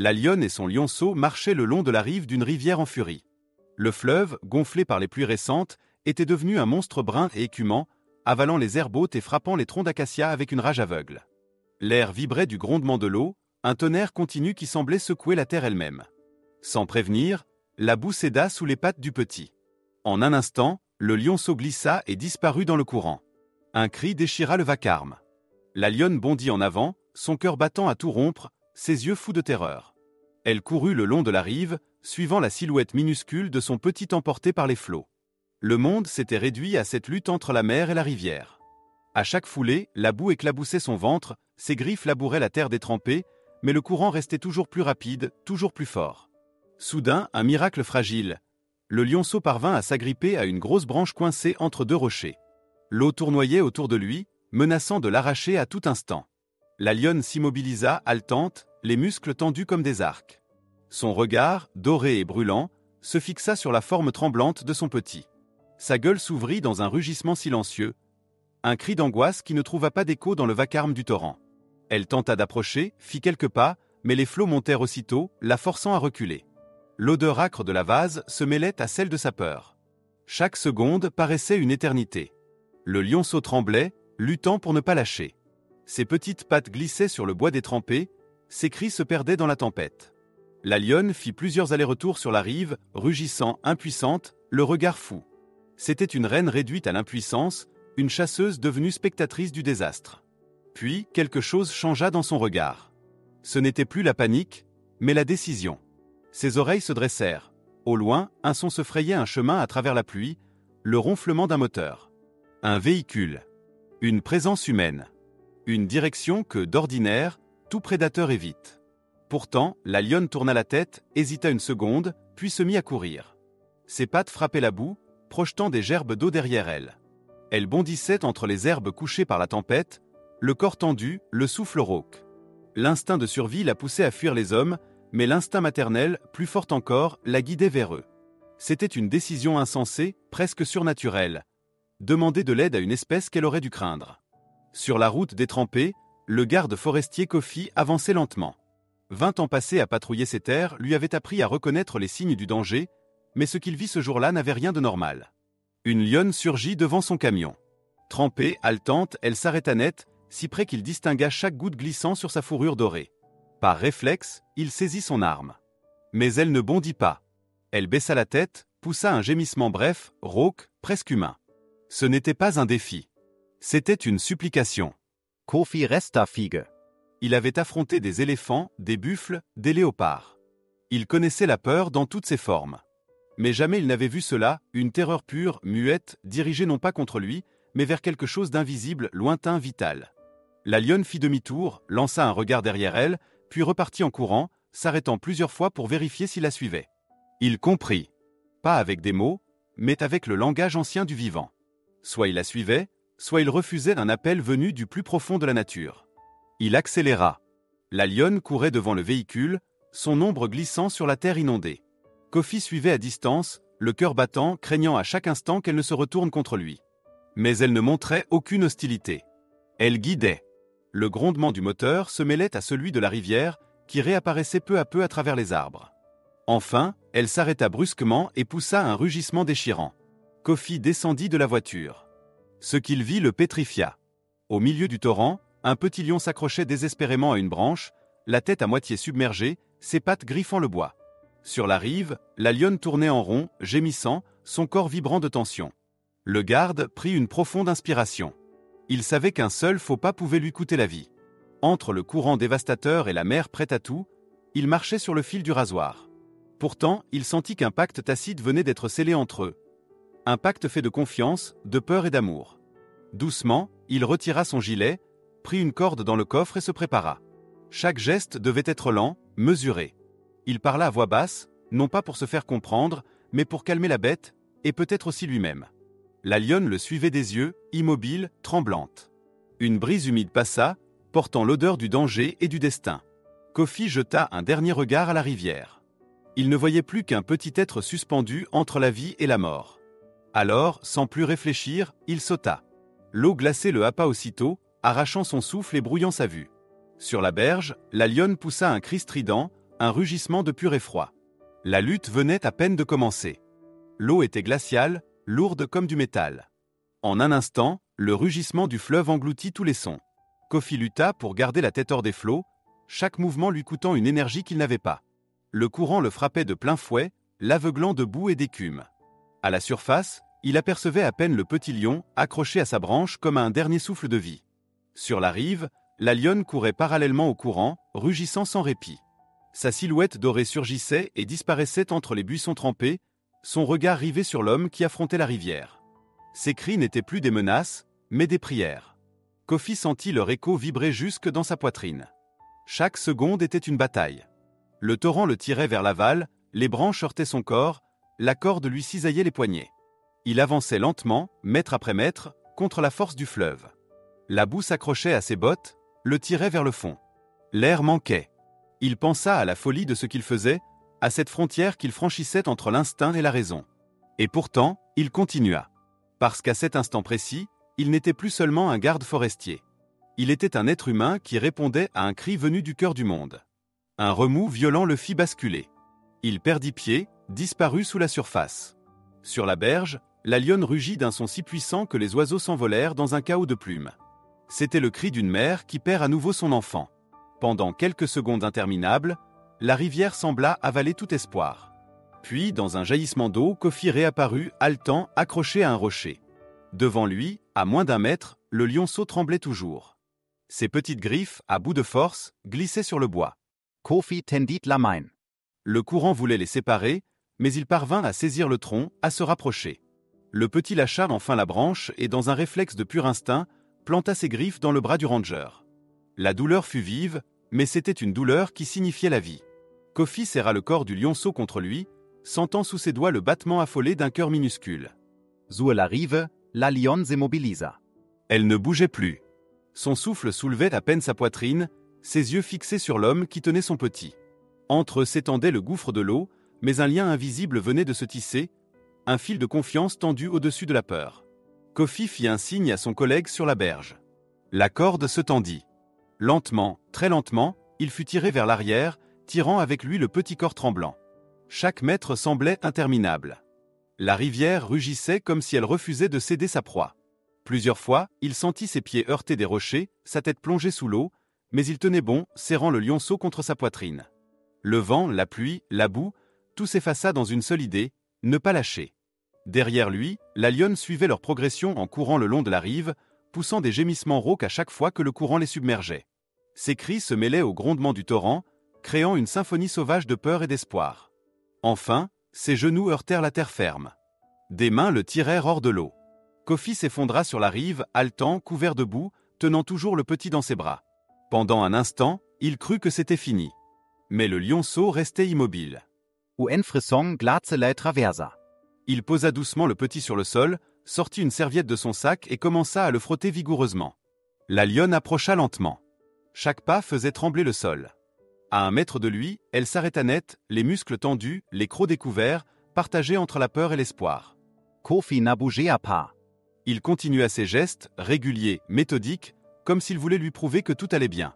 La lionne et son lionceau marchaient le long de la rive d'une rivière en furie. Le fleuve, gonflé par les pluies récentes, était devenu un monstre brun et écumant, avalant les herbes hautes et frappant les troncs d'acacia avec une rage aveugle. L'air vibrait du grondement de l'eau, un tonnerre continu qui semblait secouer la terre elle-même. Sans prévenir, la boue céda sous les pattes du petit. En un instant, le lionceau glissa et disparut dans le courant. Un cri déchira le vacarme. La lionne bondit en avant, son cœur battant à tout rompre, ses yeux fous de terreur. Elle courut le long de la rive, suivant la silhouette minuscule de son petit emporté par les flots. Le monde s'était réduit à cette lutte entre la mer et la rivière. À chaque foulée, la boue éclaboussait son ventre, ses griffes labouraient la terre détrempée, mais le courant restait toujours plus rapide, toujours plus fort. Soudain, un miracle fragile. Le lionceau parvint à s'agripper à une grosse branche coincée entre deux rochers. L'eau tournoyait autour de lui, menaçant de l'arracher à tout instant. La lionne s'immobilisa, haletante, les muscles tendus comme des arcs. Son regard, doré et brûlant, se fixa sur la forme tremblante de son petit. Sa gueule s'ouvrit dans un rugissement silencieux, un cri d'angoisse qui ne trouva pas d'écho dans le vacarme du torrent. Elle tenta d'approcher, fit quelques pas, mais les flots montèrent aussitôt, la forçant à reculer. L'odeur âcre de la vase se mêlait à celle de sa peur. Chaque seconde paraissait une éternité. Le lionceau tremblait, luttant pour ne pas lâcher. Ses petites pattes glissaient sur le bois détrempé, ses cris se perdaient dans la tempête. La lionne fit plusieurs allers-retours sur la rive, rugissant, impuissante, le regard fou. C'était une reine réduite à l'impuissance, une chasseuse devenue spectatrice du désastre. Puis, quelque chose changea dans son regard. Ce n'était plus la panique, mais la décision. Ses oreilles se dressèrent. Au loin, un son se frayait un chemin à travers la pluie, le ronflement d'un moteur. Un véhicule. Une présence humaine. Une direction que, d'ordinaire, tout prédateur évite. Pourtant, la lionne tourna la tête, hésita une seconde, puis se mit à courir. Ses pattes frappaient la boue, projetant des gerbes d'eau derrière elle. Elle bondissait entre les herbes couchées par la tempête, le corps tendu, le souffle rauque. L'instinct de survie la poussait à fuir les hommes, mais l'instinct maternel, plus fort encore, la guidait vers eux. C'était une décision insensée, presque surnaturelle. Demander de l'aide à une espèce qu'elle aurait dû craindre. Sur la route détrempée, le garde forestier Kofi avançait lentement. 20 ans passés à patrouiller ces terres lui avaient appris à reconnaître les signes du danger, mais ce qu'il vit ce jour-là n'avait rien de normal. Une lionne surgit devant son camion. Trempée, haletante, elle s'arrêta net, si près qu'il distingua chaque goutte glissant sur sa fourrure dorée. Par réflexe, il saisit son arme. Mais elle ne bondit pas. Elle baissa la tête, poussa un gémissement bref, rauque, presque humain. Ce n'était pas un défi. C'était une supplication. Kofi resta figue. Il avait affronté des éléphants, des buffles, des léopards. Il connaissait la peur dans toutes ses formes. Mais jamais il n'avait vu cela, une terreur pure, muette, dirigée non pas contre lui, mais vers quelque chose d'invisible, lointain, vital. La lionne fit demi-tour, lança un regard derrière elle, puis repartit en courant, s'arrêtant plusieurs fois pour vérifier s'il la suivait. Il comprit. Pas avec des mots, mais avec le langage ancien du vivant. Soit il la suivait, soit il refusait un appel venu du plus profond de la nature. Il accéléra. La lionne courait devant le véhicule, son ombre glissant sur la terre inondée. Kofi suivait à distance, le cœur battant, craignant à chaque instant qu'elle ne se retourne contre lui. Mais elle ne montrait aucune hostilité. Elle guidait. Le grondement du moteur se mêlait à celui de la rivière, qui réapparaissait peu à peu à travers les arbres. Enfin, elle s'arrêta brusquement et poussa un rugissement déchirant. Kofi descendit de la voiture. Ce qu'il vit le pétrifia. Au milieu du torrent, un petit lion s'accrochait désespérément à une branche, la tête à moitié submergée, ses pattes griffant le bois. Sur la rive, la lionne tournait en rond, gémissant, son corps vibrant de tension. Le garde prit une profonde inspiration. Il savait qu'un seul faux pas pouvait lui coûter la vie. Entre le courant dévastateur et la mer prête à tout, il marchait sur le fil du rasoir. Pourtant, il sentit qu'un pacte tacite venait d'être scellé entre eux. Un pacte fait de confiance, de peur et d'amour. Doucement, il retira son gilet, prit une corde dans le coffre et se prépara. Chaque geste devait être lent, mesuré. Il parla à voix basse, non pas pour se faire comprendre, mais pour calmer la bête, et peut-être aussi lui-même. La lionne le suivait des yeux, immobile, tremblante. Une brise humide passa, portant l'odeur du danger et du destin. Kofi jeta un dernier regard à la rivière. Il ne voyait plus qu'un petit être suspendu entre la vie et la mort. Alors, sans plus réfléchir, il sauta. L'eau glacée le happa aussitôt, arrachant son souffle et brouillant sa vue. Sur la berge, la lionne poussa un cri strident, un rugissement de pur effroi. La lutte venait à peine de commencer. L'eau était glaciale, lourde comme du métal. En un instant, le rugissement du fleuve engloutit tous les sons. Kofi lutta pour garder la tête hors des flots, chaque mouvement lui coûtant une énergie qu'il n'avait pas. Le courant le frappait de plein fouet, l'aveuglant de boue et d'écume. À la surface, il apercevait à peine le petit lion, accroché à sa branche comme à un dernier souffle de vie. Sur la rive, la lionne courait parallèlement au courant, rugissant sans répit. Sa silhouette dorée surgissait et disparaissait entre les buissons trempés, son regard rivé sur l'homme qui affrontait la rivière. Ses cris n'étaient plus des menaces, mais des prières. Kofi sentit leur écho vibrer jusque dans sa poitrine. Chaque seconde était une bataille. Le torrent le tirait vers l'aval, les branches heurtaient son corps, la corde lui cisaillait les poignets. Il avançait lentement, mètre après mètre, contre la force du fleuve. La boue s'accrochait à ses bottes, le tirait vers le fond. L'air manquait. Il pensa à la folie de ce qu'il faisait, à cette frontière qu'il franchissait entre l'instinct et la raison. Et pourtant, il continua. Parce qu'à cet instant précis, il n'était plus seulement un garde forestier. Il était un être humain qui répondait à un cri venu du cœur du monde. Un remous violent le fit basculer. Il perdit pied, disparut sous la surface. Sur la berge, la lionne rugit d'un son si puissant que les oiseaux s'envolèrent dans un chaos de plumes. C'était le cri d'une mère qui perd à nouveau son enfant. Pendant quelques secondes interminables, la rivière sembla avaler tout espoir. Puis, dans un jaillissement d'eau, Kofi réapparut, haletant, accroché à un rocher. Devant lui, à moins d'1 mètre, le lionceau tremblait toujours. Ses petites griffes, à bout de force, glissaient sur le bois. Kofi tendit la main. Le courant voulait les séparer, mais il parvint à saisir le tronc, à se rapprocher. Le petit lâcha enfin la branche et, dans un réflexe de pur instinct, planta ses griffes dans le bras du ranger. La douleur fut vive, mais c'était une douleur qui signifiait la vie. Kofi serra le corps du lionceau contre lui, sentant sous ses doigts le battement affolé d'un cœur minuscule. Sur la rive, la lionne s'immobilisa. Elle ne bougeait plus. Son souffle soulevait à peine sa poitrine, ses yeux fixés sur l'homme qui tenait son petit. Entre eux s'étendait le gouffre de l'eau, mais un lien invisible venait de se tisser, un fil de confiance tendu au-dessus de la peur. Kofi fit un signe à son collègue sur la berge. La corde se tendit. Lentement, très lentement, il fut tiré vers l'arrière, tirant avec lui le petit corps tremblant. Chaque mètre semblait interminable. La rivière rugissait comme si elle refusait de céder sa proie. Plusieurs fois, il sentit ses pieds heurter des rochers, sa tête plongée sous l'eau, mais il tenait bon, serrant le lionceau contre sa poitrine. Le vent, la pluie, la boue, tout s'effaça dans une seule idée, ne pas lâcher. Derrière lui, la lionne suivait leur progression en courant le long de la rive, poussant des gémissements rauques à chaque fois que le courant les submergeait. Ses cris se mêlaient au grondement du torrent, créant une symphonie sauvage de peur et d'espoir. Enfin, ses genoux heurtèrent la terre ferme. Des mains le tirèrent hors de l'eau. Kofi s'effondra sur la rive, haletant, couvert de boue, tenant toujours le petit dans ses bras. Pendant un instant, il crut que c'était fini. Mais le lionceau restait immobile. Un frisson glace la traversa. Il posa doucement le petit sur le sol, sortit une serviette de son sac et commença à le frotter vigoureusement. La lionne approcha lentement. Chaque pas faisait trembler le sol. À 1 mètre de lui, elle s'arrêta net, les muscles tendus, les crocs découverts, partagés entre la peur et l'espoir. Kofi n'a bougé à pas. Il continua ses gestes, réguliers, méthodiques, comme s'il voulait lui prouver que tout allait bien.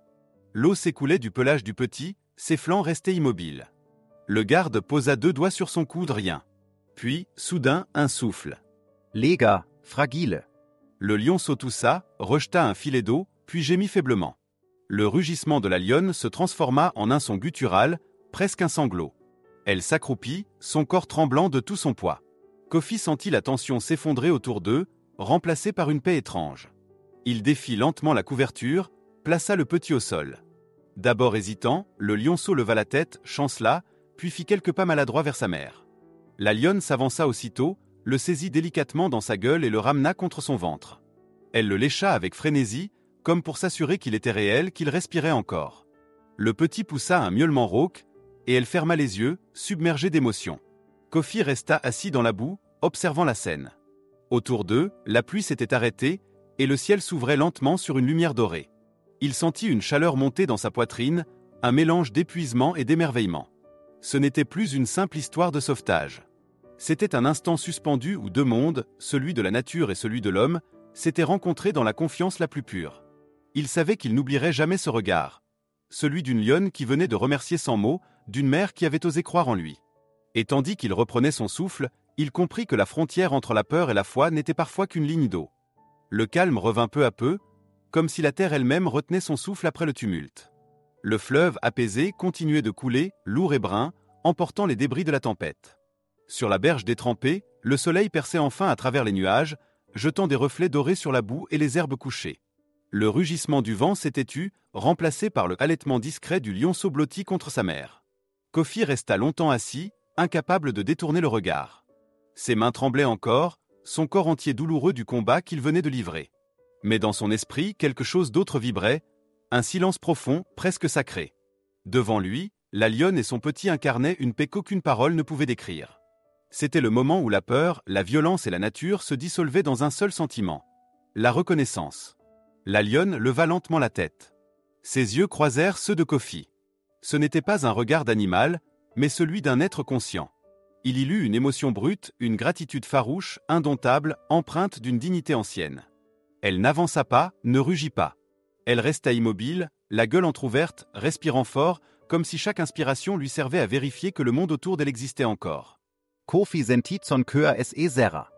L'eau s'écoulait du pelage du petit, ses flancs restaient immobiles. Le garde posa 2 doigts sur son coude, rien. Puis, soudain, un souffle. Lega, fragile. Le lionceau toussa, rejeta un filet d'eau, puis gémit faiblement. Le rugissement de la lionne se transforma en un son guttural, presque un sanglot. Elle s'accroupit, son corps tremblant de tout son poids. Kofi sentit la tension s'effondrer autour d'eux, remplacée par une paix étrange. Il défit lentement la couverture, plaça le petit au sol. D'abord hésitant, le lionceau leva la tête, chancela, puis fit quelques pas maladroits vers sa mère. La lionne s'avança aussitôt, le saisit délicatement dans sa gueule et le ramena contre son ventre. Elle le lécha avec frénésie, comme pour s'assurer qu'il était réel, qu'il respirait encore. Le petit poussa un miaulement rauque, et elle ferma les yeux, submergée d'émotion. Kofi resta assis dans la boue, observant la scène. Autour d'eux, la pluie s'était arrêtée, et le ciel s'ouvrait lentement sur une lumière dorée. Il sentit une chaleur monter dans sa poitrine, un mélange d'épuisement et d'émerveillement. Ce n'était plus une simple histoire de sauvetage. C'était un instant suspendu où 2 mondes, celui de la nature et celui de l'homme, s'étaient rencontrés dans la confiance la plus pure. Il savait qu'il n'oublierait jamais ce regard. Celui d'une lionne qui venait de remercier sans mots, d'une mère qui avait osé croire en lui. Et tandis qu'il reprenait son souffle, il comprit que la frontière entre la peur et la foi n'était parfois qu'une ligne d'eau. Le calme revint peu à peu, comme si la terre elle-même retenait son souffle après le tumulte. Le fleuve, apaisé, continuait de couler, lourd et brun, emportant les débris de la tempête. Sur la berge détrempée, le soleil perçait enfin à travers les nuages, jetant des reflets dorés sur la boue et les herbes couchées. Le rugissement du vent s'était tu, remplacé par le halètement discret du lionceau blotti contre sa mère. Kofi resta longtemps assis, incapable de détourner le regard. Ses mains tremblaient encore, son corps entier douloureux du combat qu'il venait de livrer. Mais dans son esprit, quelque chose d'autre vibrait, un silence profond, presque sacré. Devant lui, la lionne et son petit incarnaient une paix qu'aucune parole ne pouvait décrire. C'était le moment où la peur, la violence et la nature se dissolvaient dans un seul sentiment. La reconnaissance. La lionne leva lentement la tête. Ses yeux croisèrent ceux de Kofi. Ce n'était pas un regard d'animal, mais celui d'un être conscient. Il y lut une émotion brute, une gratitude farouche, indomptable, empreinte d'une dignité ancienne. Elle n'avança pas, ne rugit pas. Elle resta immobile, la gueule entr'ouverte, respirant fort, comme si chaque inspiration lui servait à vérifier que le monde autour d'elle existait encore. Kofi sentit son cœur es serra.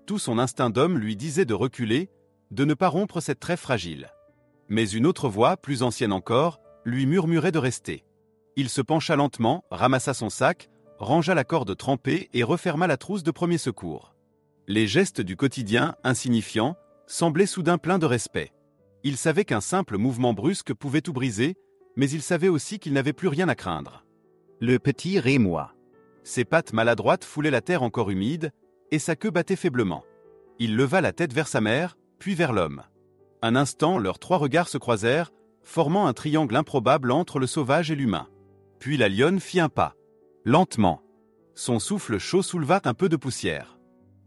Tout son instinct d'homme lui disait de reculer, de ne pas rompre cette trêve fragile. Mais une autre voix, plus ancienne encore, lui murmurait de rester. Il se pencha lentement, ramassa son sac, rangea la corde trempée et referma la trousse de premier secours. Les gestes du quotidien, insignifiants, semblaient soudain pleins de respect. Il savait qu'un simple mouvement brusque pouvait tout briser, mais il savait aussi qu'il n'avait plus rien à craindre. Le petit rémois. Ses pattes maladroites foulaient la terre encore humide, et sa queue battait faiblement. Il leva la tête vers sa mère, puis vers l'homme. Un instant, leurs trois regards se croisèrent, formant un triangle improbable entre le sauvage et l'humain. Puis la lionne fit un pas. Lentement. Son souffle chaud souleva un peu de poussière.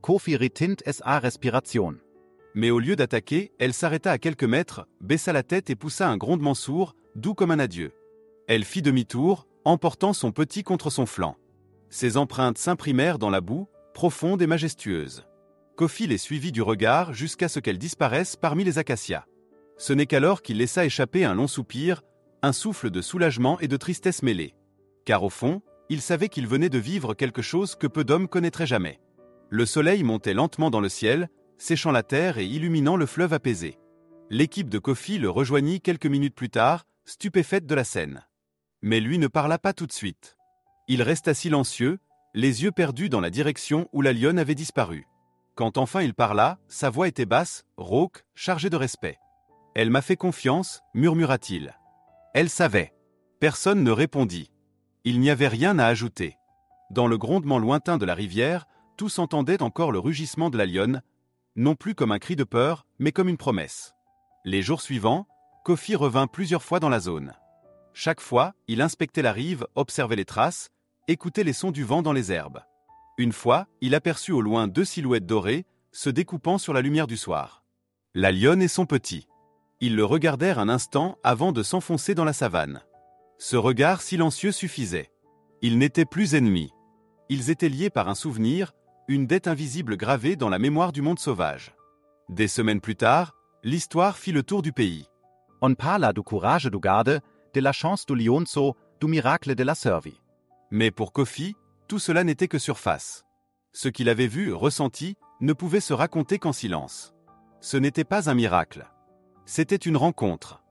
Kofi retint es a respiration. Mais au lieu d'attaquer, elle s'arrêta à quelques mètres, baissa la tête et poussa un grondement sourd, doux comme un adieu. Elle fit demi-tour, emportant son petit contre son flanc. Ses empreintes s'imprimèrent dans la boue, profondes et majestueuses. Kofi les suivit du regard jusqu'à ce qu'elles disparaissent parmi les acacias. Ce n'est qu'alors qu'il laissa échapper un long soupir, un souffle de soulagement et de tristesse mêlée. Car au fond, il savait qu'il venait de vivre quelque chose que peu d'hommes connaîtraient jamais. Le soleil montait lentement dans le ciel, séchant la terre et illuminant le fleuve apaisé. L'équipe de Kofi le rejoignit quelques minutes plus tard, stupéfaite de la scène. Mais lui ne parla pas tout de suite. Il resta silencieux, les yeux perdus dans la direction où la lionne avait disparu. Quand enfin il parla, sa voix était basse, rauque, chargée de respect. « Elle m'a fait confiance », murmura-t-il. Elle savait. Personne ne répondit. Il n'y avait rien à ajouter. Dans le grondement lointain de la rivière, tous entendaient encore le rugissement de la lionne, non plus comme un cri de peur, mais comme une promesse. Les jours suivants, Kofi revint plusieurs fois dans la zone. Chaque fois, il inspectait la rive, observait les traces, écoutait les sons du vent dans les herbes. Une fois, il aperçut au loin deux silhouettes dorées, se découpant sur la lumière du soir. La lionne et son petit. Ils le regardèrent un instant avant de s'enfoncer dans la savane. Ce regard silencieux suffisait. Ils n'étaient plus ennemis. Ils étaient liés par un souvenir, une dette invisible gravée dans la mémoire du monde sauvage. Des semaines plus tard, l'histoire fit le tour du pays. On parla du courage du garde, de la chance du lionceau, du miracle de la survie. Mais pour Kofi, tout cela n'était que surface. Ce qu'il avait vu, ressenti, ne pouvait se raconter qu'en silence. Ce n'était pas un miracle. C'était une rencontre.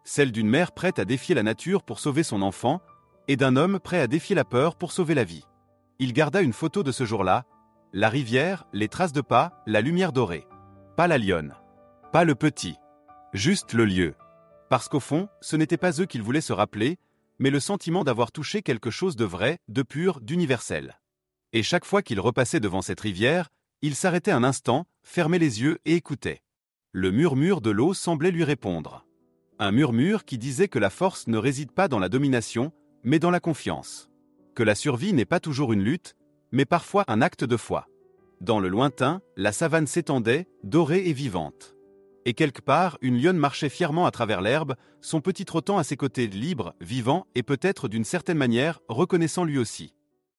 Celle d'une mère prête à défier la nature pour sauver son enfant, et d'un homme prêt à défier la peur pour sauver la vie. Il garda une photo de ce jour-là, la rivière, les traces de pas, la lumière dorée. Pas la lionne. Pas le petit. Juste le lieu. Parce qu'au fond, ce n'était pas eux qu'il voulait se rappeler, mais le sentiment d'avoir touché quelque chose de vrai, de pur, d'universel. Et chaque fois qu'il repassait devant cette rivière, il s'arrêtait un instant, fermait les yeux et écoutait. Le murmure de l'eau semblait lui répondre. Un murmure qui disait que la force ne réside pas dans la domination, mais dans la confiance. Que la survie n'est pas toujours une lutte, mais parfois un acte de foi. Dans le lointain, la savane s'étendait, dorée et vivante. Et quelque part, une lionne marchait fièrement à travers l'herbe, son petit trottant à ses côtés libre, vivant et peut-être d'une certaine manière reconnaissant lui aussi.